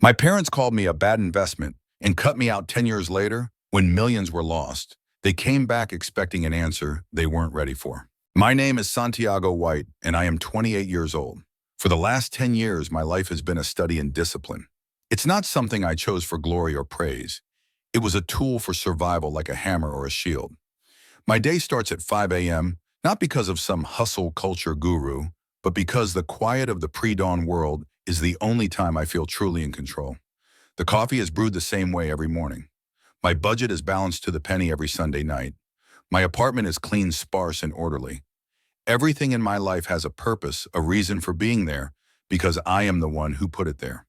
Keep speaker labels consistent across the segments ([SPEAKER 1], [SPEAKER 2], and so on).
[SPEAKER 1] My parents called me a bad investment and cut me out 10 years later when millions were lost. They came back expecting an answer they weren't ready for. My name is Santiago White, and I am 28 years old. For the last 10 years, my life has been a study in discipline. It's not something I chose for glory or praise. It was a tool for survival like a hammer or a shield. My day starts at 5 a.m., not because of some hustle culture guru, but because the quiet of the pre-dawn world is the only time I feel truly in control. The coffee is brewed the same way every morning. My budget is balanced to the penny every Sunday night. My apartment is clean, sparse, and orderly. Everything in my life has a purpose, a reason for being there, because I am the one who put it there.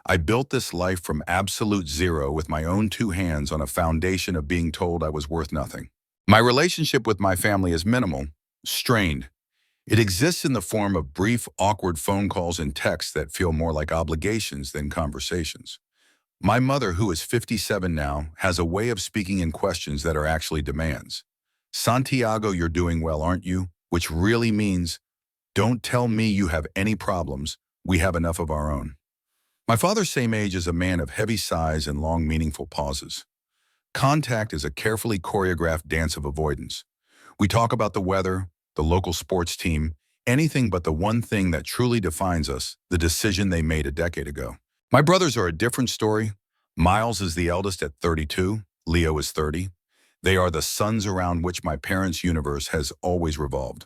[SPEAKER 1] I built this life from absolute zero with my own two hands on a foundation of being told I was worth nothing. My relationship with my family is minimal, strained. It exists in the form of brief, awkward phone calls and texts that feel more like obligations than conversations. My mother, who is 57 now, has a way of speaking in questions that are actually demands. Santiago, you're doing well, aren't you? Which really means, don't tell me you have any problems, we have enough of our own. My father's same age is a man of heavy sighs and long, meaningful pauses. Contact is a carefully choreographed dance of avoidance. We talk about the weather, the local sports team, anything but the one thing that truly defines us, the decision they made a decade ago. My brothers are a different story. Miles is the eldest at 32, Leo is 30. They are the suns around which my parents' universe has always revolved.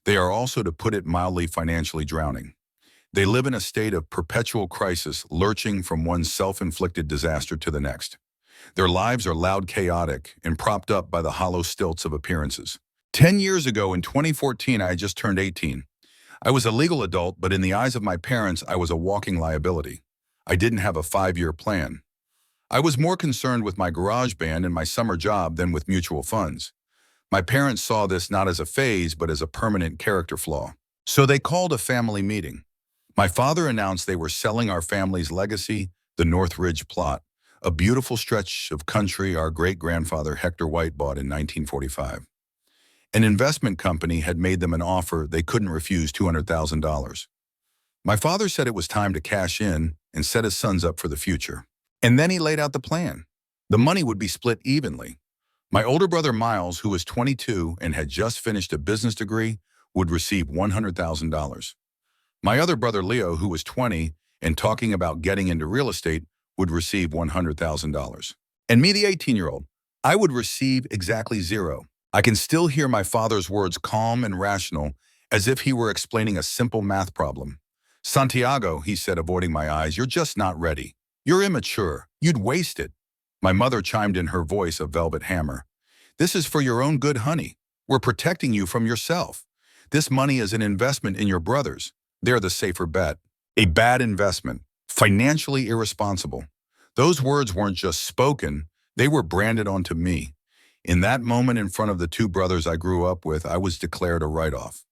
[SPEAKER 1] They are also, to put it mildly, financially drowning. They live in a state of perpetual crisis, lurching from one self-inflicted disaster to the next. Their lives are loud, chaotic, and propped up by the hollow stilts of appearances. 10 years ago, in 2014, I had just turned 18. I was a legal adult, but in the eyes of my parents, I was a walking liability. I didn't have a 5-year plan. I was more concerned with my garage band and my summer job than with mutual funds. My parents saw this not as a phase, but as a permanent character flaw. So they called a family meeting. My father announced they were selling our family's legacy, the North Ridge plot, a beautiful stretch of country our great-grandfather Hector White bought in 1945. An investment company had made them an offer they couldn't refuse, $200,000. My father said it was time to cash in and set his sons up for the future. And then he laid out the plan. The money would be split evenly. My older brother Miles, who was 22 and had just finished a business degree, would receive $100,000. My other brother Leo, who was 20 and talking about getting into real estate, would receive $100,000. And me, the 18-year-old, I would receive exactly zero. I can still hear my father's words, calm and rational, as if he were explaining a simple math problem. Santiago, he said, avoiding my eyes, you're just not ready. You're immature. You'd waste it. My mother chimed in, her voice a velvet hammer. This is for your own good, honey. We're protecting you from yourself. This money is an investment in your brothers. They're the safer bet. A bad investment. Financially irresponsible. Those words weren't just spoken, they were branded onto me. In that moment, in front of the two brothers I grew up with, I was declared a write-off.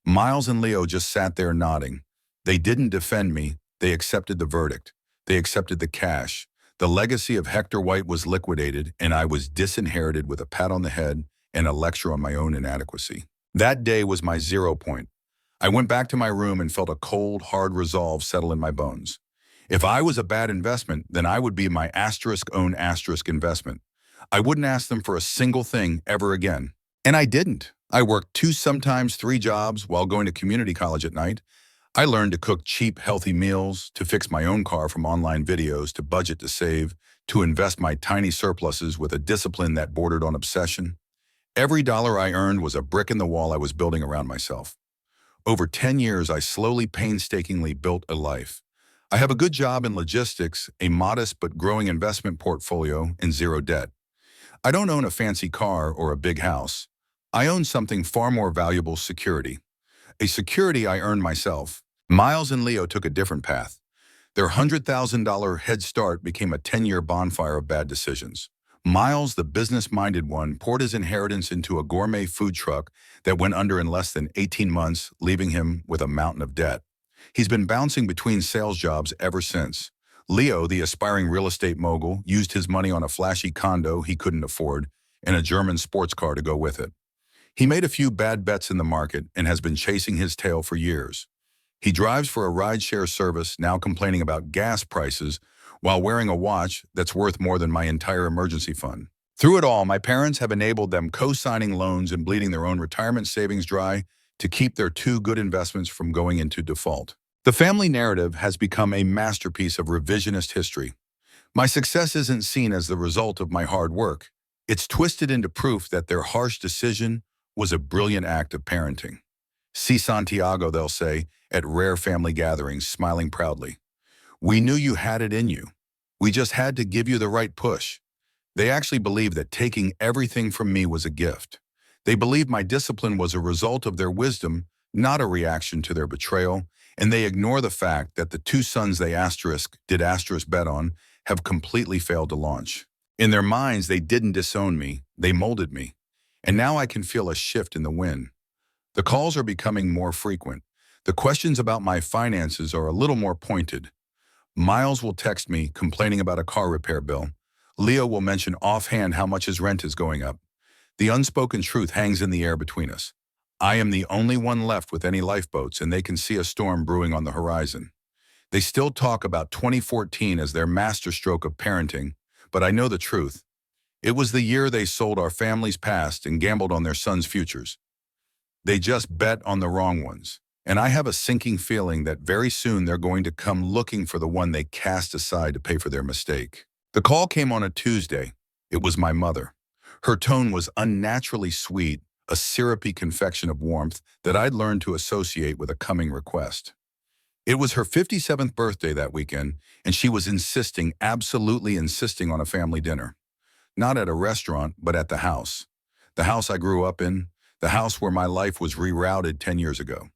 [SPEAKER 1] Miles and Leo just sat there nodding. They didn't defend me, they accepted the verdict. They accepted the cash. The legacy of Hector White was liquidated, and I was disinherited with a pat on the head and a lecture on my own inadequacy. That day was my 0 point. I went back to my room and felt a cold, hard resolve settle in my bones. If I was a bad investment, then I would be my *own investment. I wouldn't ask them for a single thing ever again. And I didn't. I worked 2, sometimes 3 jobs while going to community college at night. I learned to cook cheap, healthy meals, to fix my own car from online videos, to budget, to save, to invest my tiny surpluses with a discipline that bordered on obsession. Every dollar I earned was a brick in the wall I was building around myself. Over 10 years, I slowly, painstakingly built a life. I have a good job in logistics, a modest but growing investment portfolio, and 0 debt. I don't own a fancy car or a big house. I own something far more valuable: security. A security I earned myself. Miles and Leo took a different path. Their $100,000 head start became a 10-year bonfire of bad decisions. Miles, the business-minded one, poured his inheritance into a gourmet food truck that went under in less than 18 months, leaving him with a mountain of debt. He's been bouncing between sales jobs ever since. Leo, the aspiring real estate mogul, used his money on a flashy condo he couldn't afford and a German sports car to go with it. He made a few bad bets in the market and has been chasing his tail for years. He drives for a rideshare service, now complaining about gas prices, while wearing a watch that's worth more than my entire emergency fund. Through it all, my parents have enabled them co-signing loans and bleeding their own retirement savings dry to keep their two good investments from going into default. The family narrative has become a masterpiece of revisionist history. My success isn't seen as the result of my hard work. It's twisted into proof that their harsh decision was a brilliant act of parenting. See Santiago, they'll say, at rare family gatherings, smiling proudly. We knew you had it in you. We just had to give you the right push. They actually believed that taking everything from me was a gift. They believed my discipline was a result of their wisdom, not a reaction to their betrayal, and they ignore the fact that the two sons they did asterisk bet on have completely failed to launch. In their minds, they didn't disown me, they molded me. And now I can feel a shift in the wind. The calls are becoming more frequent. The questions about my finances are a little more pointed. Miles will text me complaining about a car repair bill. Leo will mention offhand how much his rent is going up. The unspoken truth hangs in the air between us. I am the only one left with any lifeboats, and they can see a storm brewing on the horizon. They still talk about 2014 as their masterstroke of parenting, but I know the truth. It was the year they sold our family's past and gambled on their sons' futures. They just bet on the wrong ones. And I have a sinking feeling that very soon they're going to come looking for the one they cast aside to pay for their mistake. The call came on a Tuesday. It was my mother. Her tone was unnaturally sweet, a syrupy confection of warmth that I'd learned to associate with a coming request. It was her 57th birthday that weekend, and she was insisting, absolutely insisting on a family dinner. Not at a restaurant, but at the house. The house I grew up in, the house where my life was rerouted 10 years ago.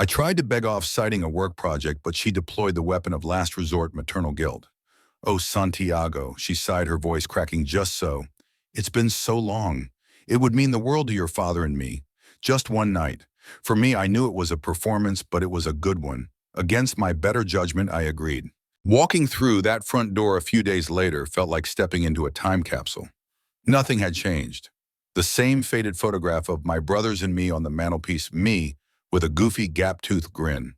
[SPEAKER 1] I tried to beg off citing a work project, but she deployed the weapon of last resort maternal guilt. Oh, Santiago, she sighed, her voice cracking just so. It's been so long. It would mean the world to your father and me. Just one night. For me, I knew it was a performance, but it was a good one. Against my better judgment, I agreed. Walking through that front door a few days later felt like stepping into a time capsule. Nothing had changed. The same faded photograph of my brothers and me on the mantelpiece, me with a goofy gap-toothed grin.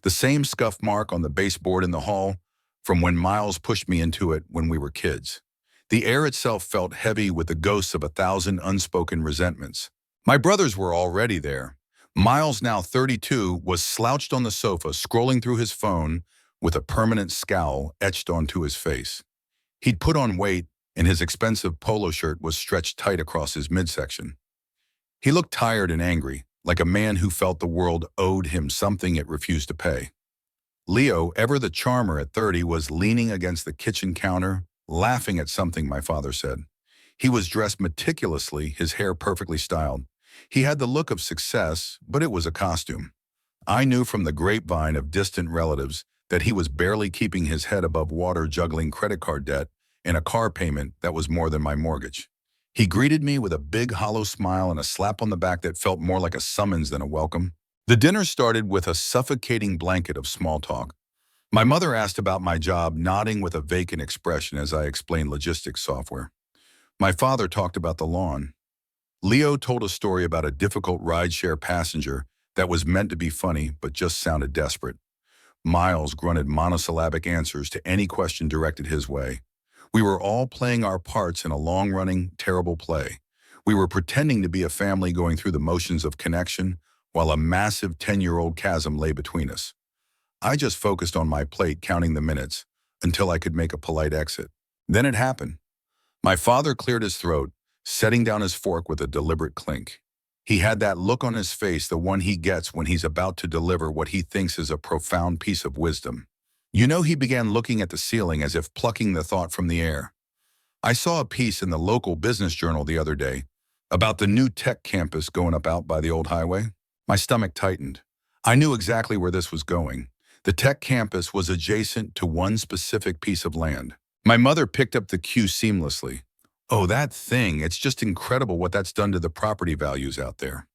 [SPEAKER 1] The same scuff mark on the baseboard in the hall from when Miles pushed me into it when we were kids. The air itself felt heavy with the ghosts of 1,000 unspoken resentments. My brothers were already there. Miles, now 32, was slouched on the sofa, scrolling through his phone with a permanent scowl etched onto his face. He'd put on weight, and his expensive polo shirt was stretched tight across his midsection. He looked tired and angry, like a man who felt the world owed him something it refused to pay. Leo, ever the charmer at 30, was leaning against the kitchen counter, laughing at something my father said. He was dressed meticulously, his hair perfectly styled. He had the look of success, but it was a costume. I knew from the grapevine of distant relatives that he was barely keeping his head above water, juggling credit card debt and a car payment that was more than my mortgage. He greeted me with a big hollow smile and a slap on the back that felt more like a summons than a welcome. The dinner started with a suffocating blanket of small talk. My mother asked about my job, nodding with a vacant expression as I explained logistics software. My father talked about the lawn. Leo told a story about a difficult rideshare passenger that was meant to be funny but just sounded desperate. Miles grunted monosyllabic answers to any question directed his way. We were all playing our parts in a long-running, terrible play. We were pretending to be a family going through the motions of connection, while a massive 10-year-old chasm lay between us. I just focused on my plate, counting the minutes, until I could make a polite exit. Then it happened. My father cleared his throat, setting down his fork with a deliberate clink. He had that look on his face, the one he gets when he's about to deliver what he thinks is a profound piece of wisdom. You know, he began looking at the ceiling as if plucking the thought from the air. I saw a piece in the local business journal the other day about the new tech campus going up out by the old highway. My stomach tightened. I knew exactly where this was going. The tech campus was adjacent to one specific piece of land. My mother picked up the cue seamlessly. Oh, that thing, it's just incredible what that's done to the property values out there.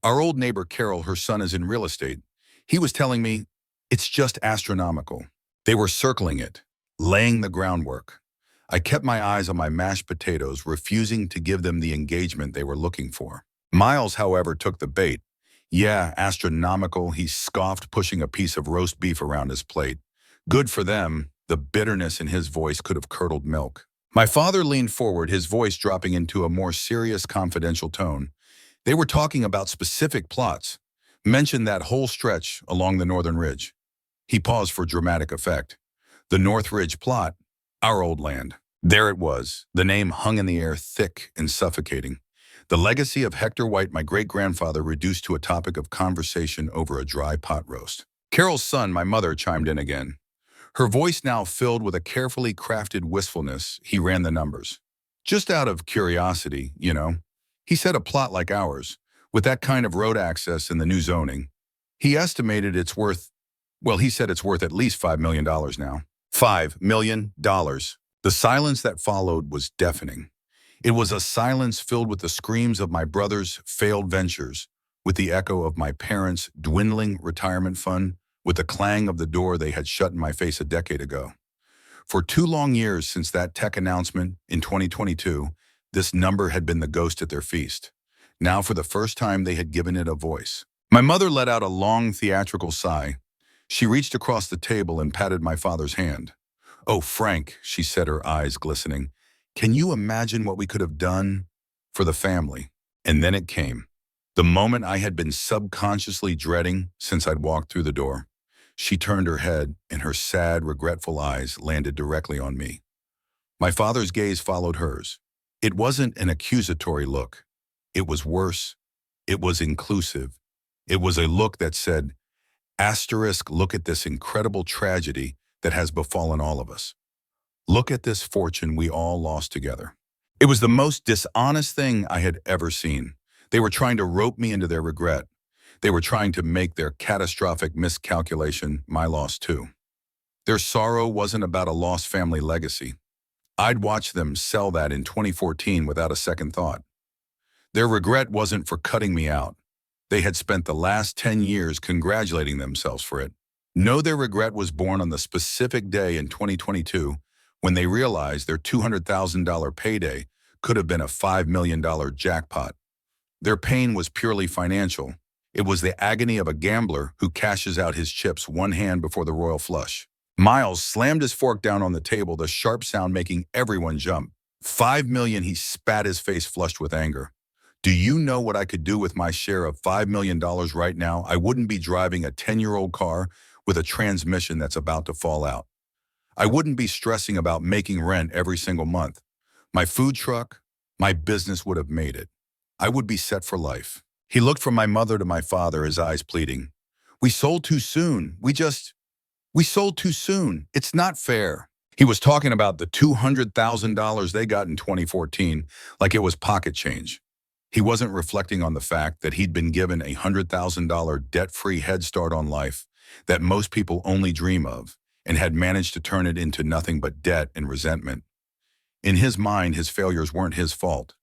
[SPEAKER 1] Our old neighbor Carol, her son is in real estate. He was telling me, it's just astronomical. They were circling it, laying the groundwork. I kept my eyes on my mashed potatoes, refusing to give them the engagement they were looking for. Miles, however, took the bait. Yeah, astronomical, he scoffed, pushing a piece of roast beef around his plate. Good for them. The bitterness in his voice could have curdled milk. My father leaned forward, his voice dropping into a more serious, confidential tone. They were talking about specific plots, mentioned that whole stretch along the northern ridge. He paused for dramatic effect. The North Ridge plot, our old land. There it was. The name hung in the air, thick and suffocating. The legacy of Hector White, my great-grandfather, reduced to a topic of conversation over a dry pot roast. Carol's son, my mother, chimed in again. Her voice now filled with a carefully crafted wistfulness. He ran the numbers. Just out of curiosity, you know. He said a plot like ours, with that kind of road access and the new zoning. He estimated it's worth, well, he said it's worth at least $5 million now. $5 million. The silence that followed was deafening. It was a silence filled with the screams of my brother's failed ventures, with the echo of my parents' dwindling retirement fund, with the clang of the door they had shut in my face a decade ago. For 2 long years since that tech announcement in 2022, this number had been the ghost at their feast. Now for the first time they had given it a voice. My mother let out a long theatrical sigh. She reached across the table and patted my father's hand. "Oh, Frank," she said, her eyes glistening, "can you imagine what we could have done for the family?" And then it came. The moment I had been subconsciously dreading since I'd walked through the door. She turned her head, and her sad, regretful eyes landed directly on me. My father's gaze followed hers. It wasn't an accusatory look. It was worse. It was inclusive. It was a look that said, asterisk, look at this incredible tragedy that has befallen all of us. Look at this fortune we all lost together. It was the most dishonest thing I had ever seen. They were trying to rope me into their regret. They were trying to make their catastrophic miscalculation my loss too. Their sorrow wasn't about a lost family legacy. I'd watched them sell that in 2014 without a second thought. Their regret wasn't for cutting me out. They had spent the last 10 years congratulating themselves for it. No, their regret was born on the specific day in 2022 when they realized their $200,000 payday could have been a $5 million jackpot. Their pain was purely financial. It was the agony of a gambler who cashes out his chips one hand before the royal flush. Miles slammed his fork down on the table, the sharp sound making everyone jump. $5 million, he spat, his face flushed with anger. Do you know what I could do with my share of $5 million right now? I wouldn't be driving a 10-year-old car with a transmission that's about to fall out. I wouldn't be stressing about making rent every single month. My food truck, my business would have made it. I would be set for life. He looked from my mother to my father, his eyes pleading. We sold too soon. We sold too soon. It's not fair. He was talking about the $200,000 they got in 2014 like it was pocket change. He wasn't reflecting on the fact that he'd been given a $100,000 debt-free head start on life that most people only dream of, and had managed to turn it into nothing but debt and resentment. In his mind, his failures weren't his fault.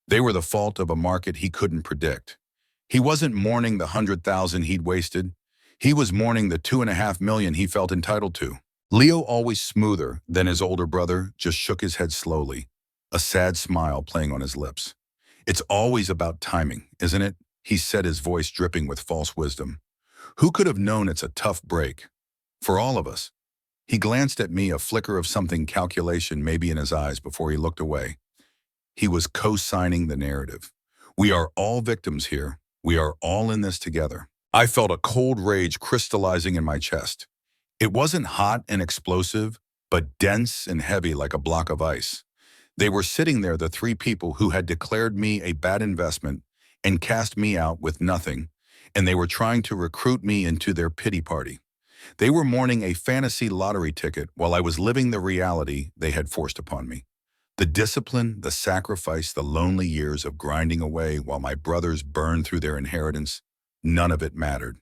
[SPEAKER 1] They were the fault of a market he couldn't predict. He wasn't mourning the $100,000 he'd wasted. He was mourning the $2.5 million he felt entitled to. Leo, always smoother than his older brother, just shook his head slowly, a sad smile playing on his lips. It's always about timing, isn't it? He said, his voice dripping with false wisdom. Who could have known it's a tough break? For all of us. He glanced at me, a flicker of something calculation maybe in his eyes before he looked away. He was co-signing the narrative. We are all victims here. We are all in this together. I felt a cold rage crystallizing in my chest. It wasn't hot and explosive, but dense and heavy like a block of ice. They were sitting there, the 3 people who had declared me a bad investment and cast me out with nothing, and they were trying to recruit me into their pity party. They were mourning a fantasy lottery ticket while I was living the reality they had forced upon me. The discipline, the sacrifice, the lonely years of grinding away while my brothers burned through their inheritance, none of it mattered.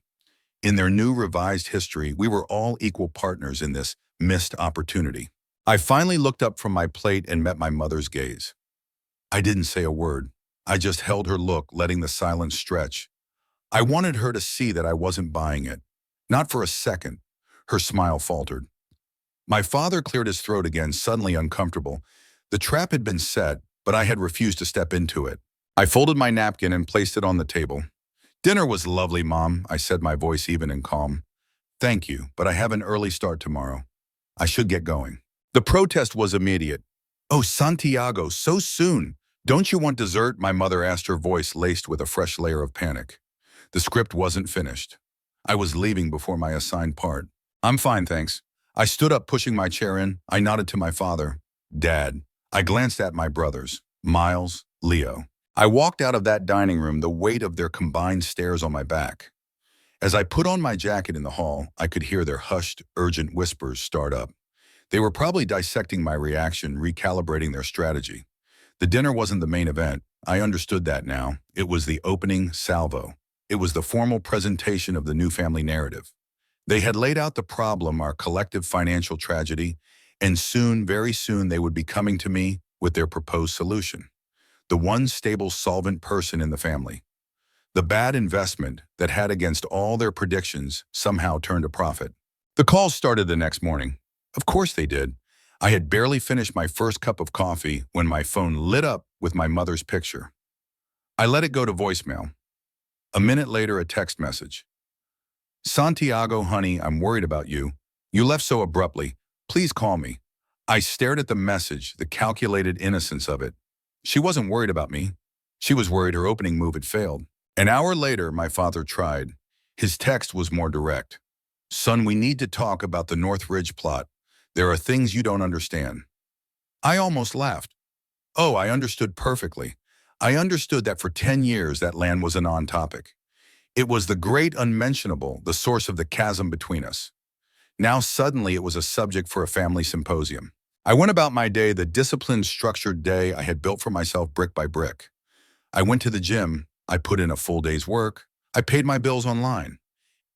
[SPEAKER 1] In their new revised history, we were all equal partners in this missed opportunity. I finally looked up from my plate and met my mother's gaze. I didn't say a word. I just held her look, letting the silence stretch. I wanted her to see that I wasn't buying it. Not for a second. Her smile faltered. My father cleared his throat again, suddenly uncomfortable. The trap had been set, but I had refused to step into it. I folded my napkin and placed it on the table. Dinner was lovely, Mom, I said, my voice even and calm. Thank you, but I have an early start tomorrow. I should get going. The protest was immediate. Oh, Santiago, so soon. Don't you want dessert? My mother asked, her voice laced with a fresh layer of panic. The script wasn't finished. I was leaving before my assigned part. I'm fine, thanks. I stood up, pushing my chair in. I nodded to my father. Dad. I glanced at my brothers, Miles, Leo. I walked out of that dining room, the weight of their combined stares on my back. As I put on my jacket in the hall, I could hear their hushed, urgent whispers start up. They were probably dissecting my reaction, recalibrating their strategy. The dinner wasn't the main event. I understood that now. It was the opening salvo. It was the formal presentation of the new family narrative. They had laid out the problem, our collective financial tragedy, and soon, very soon, they would be coming to me with their proposed solution. The one stable, solvent person in the family. The bad investment that had, against all their predictions, somehow turned a profit. The calls started the next morning. Of course they did. I had barely finished my first cup of coffee when my phone lit up with my mother's picture. I let it go to voicemail. A minute later, a text message. Santiago, honey, I'm worried about you. You left so abruptly. Please call me. I stared at the message, the calculated innocence of it. She wasn't worried about me. She was worried her opening move had failed. An hour later, my father tried. His text was more direct. Son, we need to talk about the North Ridge plot. There are things you don't understand. I almost laughed. Oh, I understood perfectly. I understood that for 10 years that land was a non-topic. It was the great unmentionable, the source of the chasm between us. Now suddenly it was a subject for a family symposium. I went about my day, the disciplined, structured day I had built for myself brick by brick. I went to the gym. I put in a full day's work. I paid my bills online.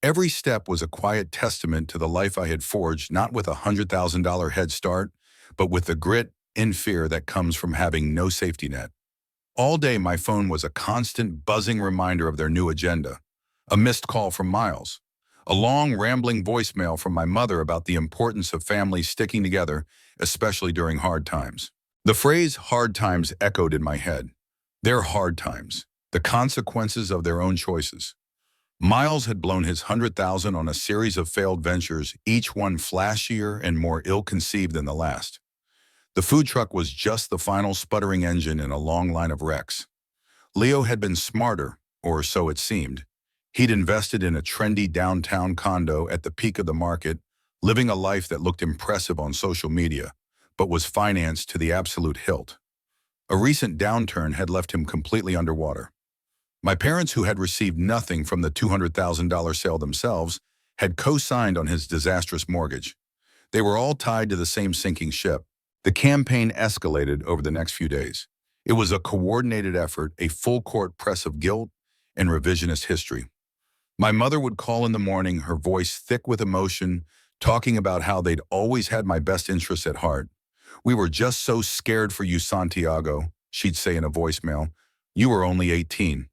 [SPEAKER 1] Every step was a quiet testament to the life I had forged, not with a $100,000 head start, but with the grit and fear that comes from having no safety net. All day, my phone was a constant buzzing reminder of their new agenda. A missed call from Miles. A long, rambling voicemail from my mother about the importance of families sticking together, especially during hard times. The phrase hard times echoed in my head. Their hard times. The consequences of their own choices. Miles had blown his $100,000 on a series of failed ventures, each one flashier and more ill-conceived than the last. The food truck was just the final sputtering engine in a long line of wrecks. Leo had been smarter, or so it seemed. He'd invested in a trendy downtown condo at the peak of the market, living a life that looked impressive on social media, but was financed to the absolute hilt. A recent downturn had left him completely underwater. My parents, who had received nothing from the $200,000 sale themselves, had co-signed on his disastrous mortgage. They were all tied to the same sinking ship. The campaign escalated over the next few days. It was a coordinated effort, a full-court press of guilt and revisionist history. My mother would call in the morning, her voice thick with emotion, talking about how they'd always had my best interests at heart. We were just so scared for you, Santiago, she'd say in a voicemail. You were only 18.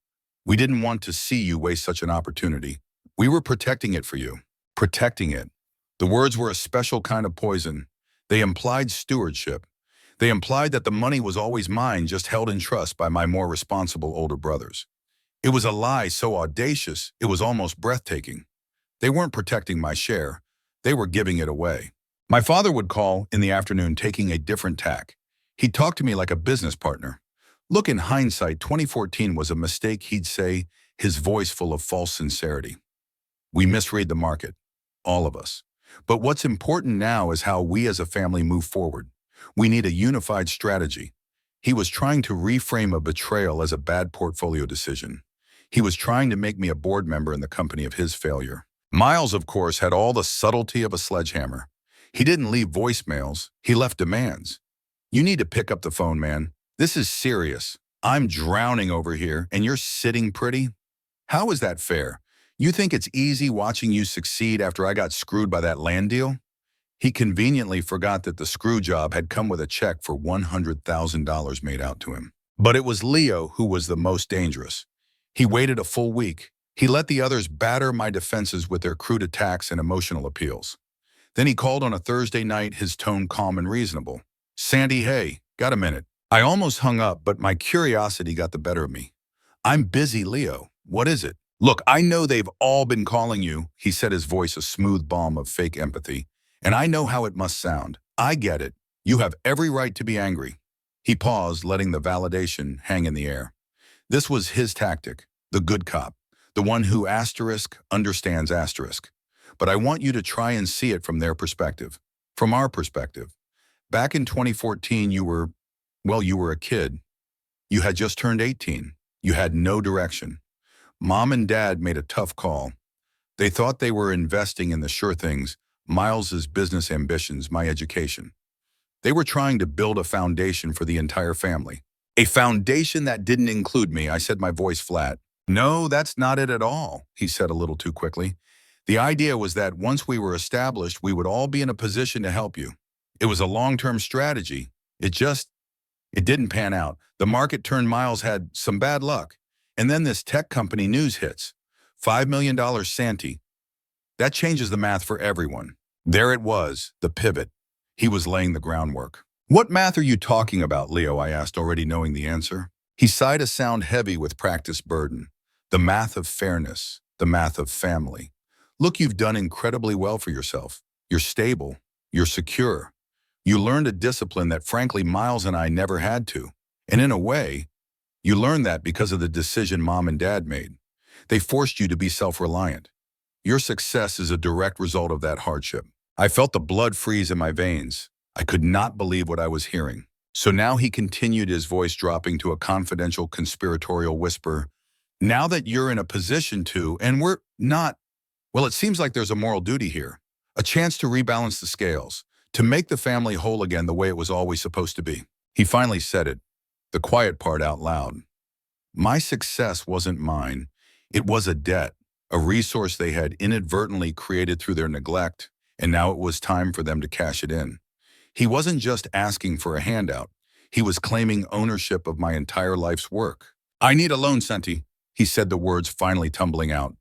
[SPEAKER 1] We didn't want to see you waste such an opportunity. We were protecting it for you. Protecting it. The words were a special kind of poison. They implied stewardship. They implied that the money was always mine, just held in trust by my more responsible older brothers. It was a lie so audacious, it was almost breathtaking. They weren't protecting my share. They were giving it away. My father would call in the afternoon, taking a different tack. He'd talk to me like a business partner. Look, in hindsight, 2014 was a mistake, he'd say, his voice full of false sincerity. We misread the market. All of us. But what's important now is how we as a family move forward. We need a unified strategy. He was trying to reframe a betrayal as a bad portfolio decision. He was trying to make me a board member in the company of his failure. Miles, of course, had all the subtlety of a sledgehammer. He didn't leave voicemails. He left demands. You need to pick up the phone, man. This is serious. I'm drowning over here, and you're sitting pretty? How is that fair? You think it's easy watching you succeed after I got screwed by that land deal? He conveniently forgot that the screw job had come with a check for $100,000 made out to him. But it was Leo who was the most dangerous. He waited a full week. He let the others batter my defenses with their crude attacks and emotional appeals. Then he called on a Thursday night, his tone calm and reasonable. Sandy, hey, got a minute? I almost hung up, but my curiosity got the better of me. I'm busy, Leo. What is it? Look, I know they've all been calling you, he said, his voice a smooth balm of fake empathy, And I know how it must sound. I get it. You have every right to be angry. He paused, letting the validation hang in the air. This was his tactic, the good cop, the one who understands asterisk. But I want you to try and see it from their perspective, from our perspective. Back in 2014, you were a kid. You had just turned 18. You had no direction. Mom and Dad made a tough call. They thought they were investing in the sure things, Miles's business ambitions, my education. They were trying to build a foundation for the entire family. A foundation that didn't include me, I said, my voice flat. No, that's not it at all, he said a little too quickly. The idea was that once we were established, we would all be in a position to help you. It was a long-term strategy. It didn't pan out. The market turned. Miles had some bad luck. And then this tech company news hits. $5 million Santi. That changes the math for everyone. There it was, the pivot. He was laying the groundwork. What math are you talking about, Leo? I asked, already knowing the answer. He sighed, a sound heavy with practice burden. The math of fairness, the math of family. Look, you've done incredibly well for yourself. You're stable. You're secure. You learned a discipline that, frankly, Miles and I never had to. And in a way, you learned that because of the decision Mom and Dad made. They forced you to be self-reliant. Your success is a direct result of that hardship. I felt the blood freeze in my veins. I could not believe what I was hearing. So now, he continued, his voice dropping to a confidential, conspiratorial whisper. Now that you're in a position to, and we're not, well, it seems like there's a moral duty here. A chance to rebalance the scales, to make the family whole again the way it was always supposed to be. He finally said it, the quiet part, out loud. My success wasn't mine. It was a debt, a resource they had inadvertently created through their neglect, and now it was time for them to cash it in. He wasn't just asking for a handout. He was claiming ownership of my entire life's work. I need a loan, Santi, he said, the words finally tumbling out.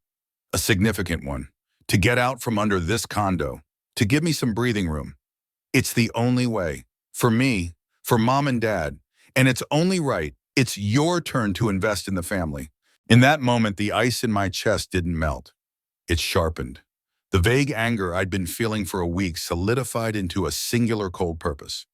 [SPEAKER 1] A significant one. To get out from under this condo. To give me some breathing room. It's the only way. For me, for Mom and Dad. And it's only right. It's your turn to invest in the family. In that moment, the ice in my chest didn't melt. It sharpened. The vague anger I'd been feeling for a week solidified into a singular cold purpose.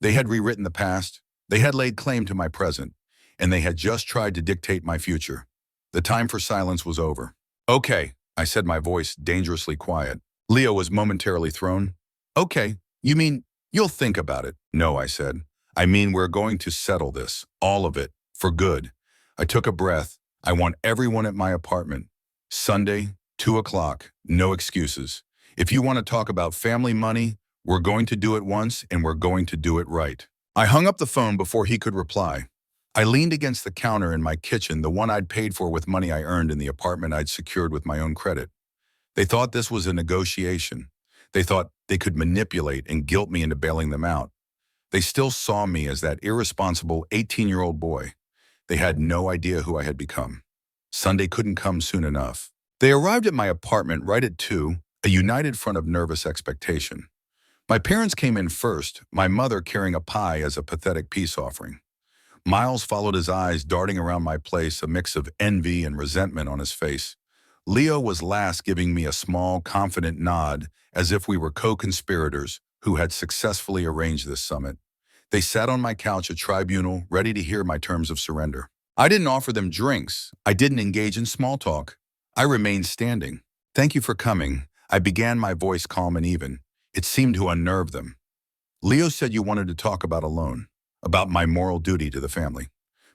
[SPEAKER 1] They had rewritten the past, they had laid claim to my present, and they had just tried to dictate my future. The time for silence was over. Okay, I said, my voice dangerously quiet. Leo was momentarily thrown. Okay, you mean you'll think about it? No, I said. I mean, we're going to settle this, all of it, for good. I took a breath. I want everyone at my apartment. Sunday, 2 o'clock, no excuses. If you want to talk about family money, we're going to do it once, and we're going to do it right. I hung up the phone before he could reply. I leaned against the counter in my kitchen, the one I'd paid for with money I earned in the apartment I'd secured with my own credit. They thought this was a negotiation. They thought they could manipulate and guilt me into bailing them out. They still saw me as that irresponsible 18-year-old boy. They had no idea who I had become. Sunday couldn't come soon enough. They arrived at my apartment right at 2, a united front of nervous expectation. My parents came in first, my mother carrying a pie as a pathetic peace offering. Miles followed, his eyes darting around my place, a mix of envy and resentment on his face. Leo was last, giving me a small, confident nod, as if we were co-conspirators who had successfully arranged this summit. They sat on my couch, a tribunal, ready to hear my terms of surrender. I didn't offer them drinks. I didn't engage in small talk. I remained standing. Thank you for coming. I began, my voice calm and even. It seemed to unnerve them. Leo said you wanted to talk about a loan, about my moral duty to the family.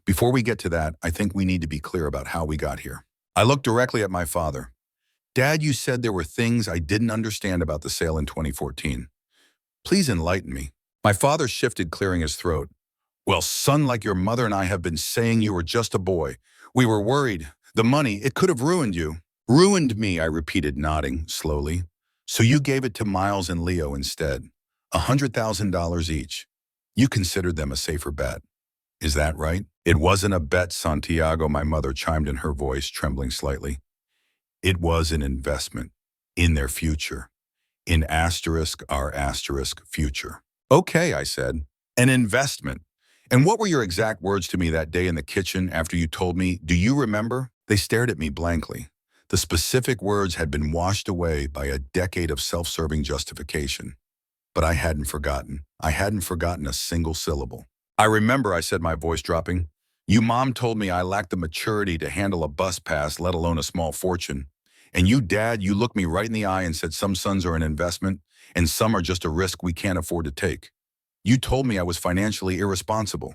[SPEAKER 1] Before we get to that, I think we need to be clear about how we got here. I looked directly at my father. Dad, you said there were things I didn't understand about the sale in 2014. Please enlighten me. My father shifted, clearing his throat. Well, son, like your mother and I have been saying, you were just a boy. We were worried. The money, it could have ruined you. Ruined me, I repeated, nodding slowly. So you gave it to Miles and Leo instead. $100,000 each. You considered them a safer bet. Is that right? It wasn't a bet, Santiago, my mother chimed in, her voice trembling slightly. It was an investment in their future. In our future. Okay, I said. An investment. And what were your exact words to me that day in the kitchen after you told me? Do you remember? They stared at me blankly. The specific words had been washed away by a decade of self-serving justification. But I hadn't forgotten. I hadn't forgotten a single syllable. I remember, I said, my voice dropping. You mom told me I lacked the maturity to handle a bus pass, let alone a small fortune. And you, dad, you looked me right in the eye and said some sons are an investment and some are just a risk we can't afford to take. You told me I was financially irresponsible.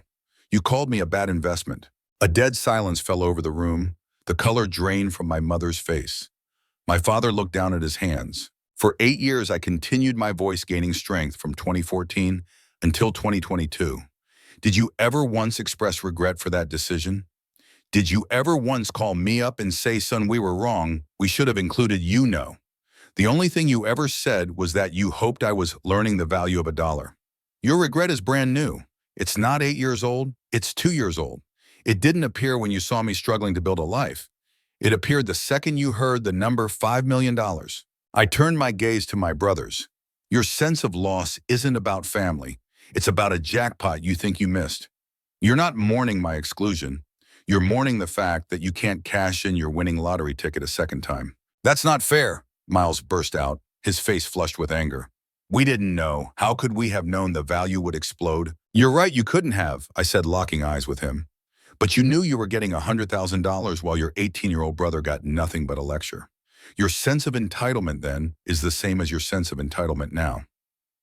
[SPEAKER 1] You called me a bad investment. A dead silence fell over the room. The color drained from my mother's face. My father looked down at his hands. For 8 years, I continued my voice gaining strength from 2014 until 2022. Did you ever once express regret for that decision? Did you ever once call me up and say, son, we were wrong, we should have included you? No. The only thing you ever said was that you hoped I was learning the value of a dollar. Your regret is brand new. It's not 8 years old, it's 2 years old. It didn't appear when you saw me struggling to build a life. It appeared the second you heard the number $5 million. I turned my gaze to my brothers. Your sense of loss isn't about family. It's about a jackpot you think you missed. You're not mourning my exclusion. You're mourning the fact that you can't cash in your winning lottery ticket a second time. That's not fair, Miles burst out, his face flushed with anger. We didn't know. How could we have known the value would explode? You're right, you couldn't have, I said, locking eyes with him. But you knew you were getting $100,000 while your 18-year-old brother got nothing but a lecture. Your sense of entitlement then is the same as your sense of entitlement now.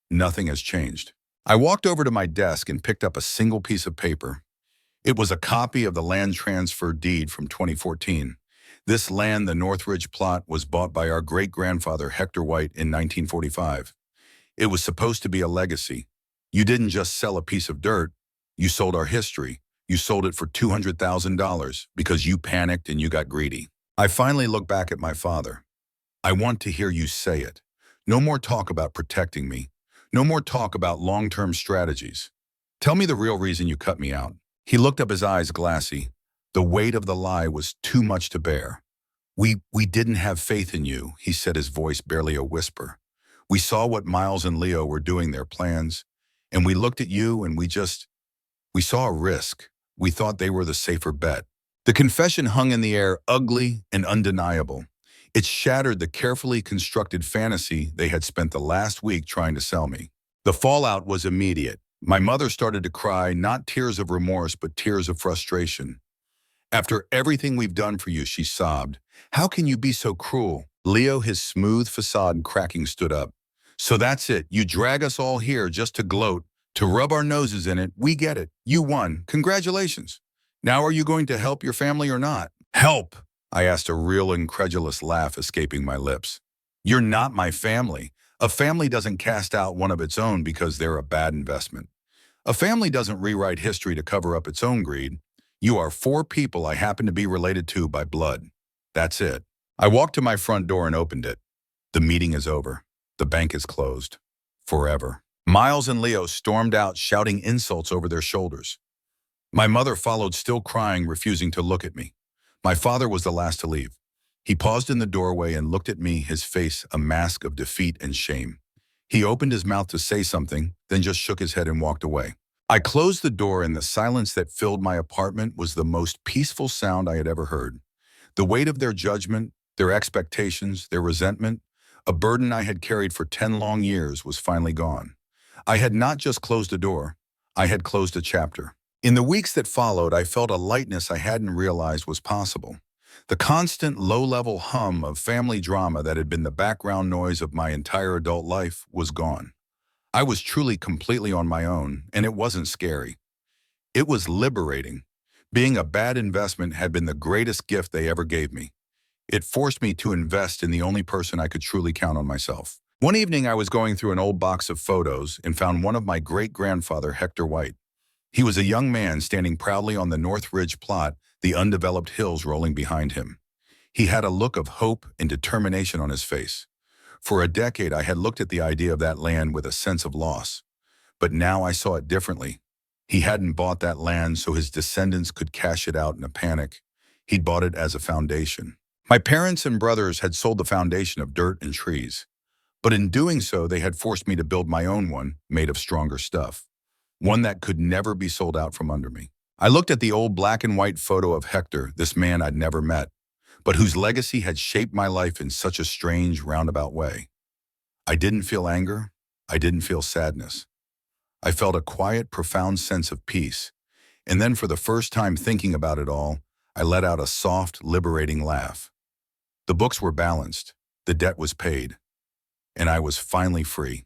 [SPEAKER 1] Nothing has changed. I walked over to my desk and picked up a single piece of paper. It was a copy of the land transfer deed from 2014. This land, the Northridge plot, was bought by our great-grandfather Hector White in 1945. It was supposed to be a legacy. You didn't just sell a piece of dirt, you sold our history. You sold it for $200,000 because you panicked and you got greedy. I finally looked back at my father. I want to hear you say it. No more talk about protecting me. No more talk about long-term strategies. Tell me the real reason you cut me out. He looked up, his eyes glassy. The weight of the lie was too much to bear. We didn't have faith in you, he said, his voice barely a whisper. We saw what Miles and Leo were doing, their plans, and we looked at you and we saw a risk. We thought they were the safer bet. The confession hung in the air, ugly and undeniable. It shattered the carefully constructed fantasy they had spent the last week trying to sell me. The fallout was immediate. My mother started to cry, not tears of remorse, but tears of frustration. After everything we've done for you, she sobbed. How can you be so cruel? Leo, his smooth facade cracking, stood up. So that's it. You drag us all here just to gloat, to rub our noses in it. We get it. You won. Congratulations. Now are you going to help your family or not? Help, I asked, a real incredulous laugh escaping my lips. You're not my family. A family doesn't cast out one of its own because they're a bad investment. A family doesn't rewrite history to cover up its own greed. You are 4 people I happen to be related to by blood. That's it. I walked to my front door and opened it. The meeting is over. The bank is closed. Forever. Miles and Leo stormed out, shouting insults over their shoulders. My mother followed, still crying, refusing to look at me. My father was the last to leave. He paused in the doorway and looked at me, his face a mask of defeat and shame. He opened his mouth to say something, then just shook his head and walked away. I closed the door, and the silence that filled my apartment was the most peaceful sound I had ever heard. The weight of their judgment, their expectations, their resentment, a burden I had carried for 10 long years, was finally gone. I had not just closed a door, I had closed a chapter. In the weeks that followed, I felt a lightness I hadn't realized was possible. The constant low-level hum of family drama that had been the background noise of my entire adult life was gone. I was truly completely on my own, and it wasn't scary. It was liberating. Being a bad investment had been the greatest gift they ever gave me. It forced me to invest in the only person I could truly count on, myself. One evening, I was going through an old box of photos and found one of my great-grandfather, Hector White. He was a young man standing proudly on the Northridge plot, the undeveloped hills rolling behind him. He had a look of hope and determination on his face. For a decade, I had looked at the idea of that land with a sense of loss. But now I saw it differently. He hadn't bought that land so his descendants could cash it out in a panic. He'd bought it as a foundation. My parents and brothers had sold the foundation of dirt and trees. But in doing so, they had forced me to build my own one, made of stronger stuff. One that could never be sold out from under me. I looked at the old black and white photo of Hector, this man I'd never met. but whose legacy had shaped my life in such a strange, roundabout way. I didn't feel anger. I didn't feel sadness. I felt a quiet, profound sense of peace. And then for the first time thinking about it all, I let out a soft, liberating laugh. The books were balanced, the debt was paid, and I was finally free.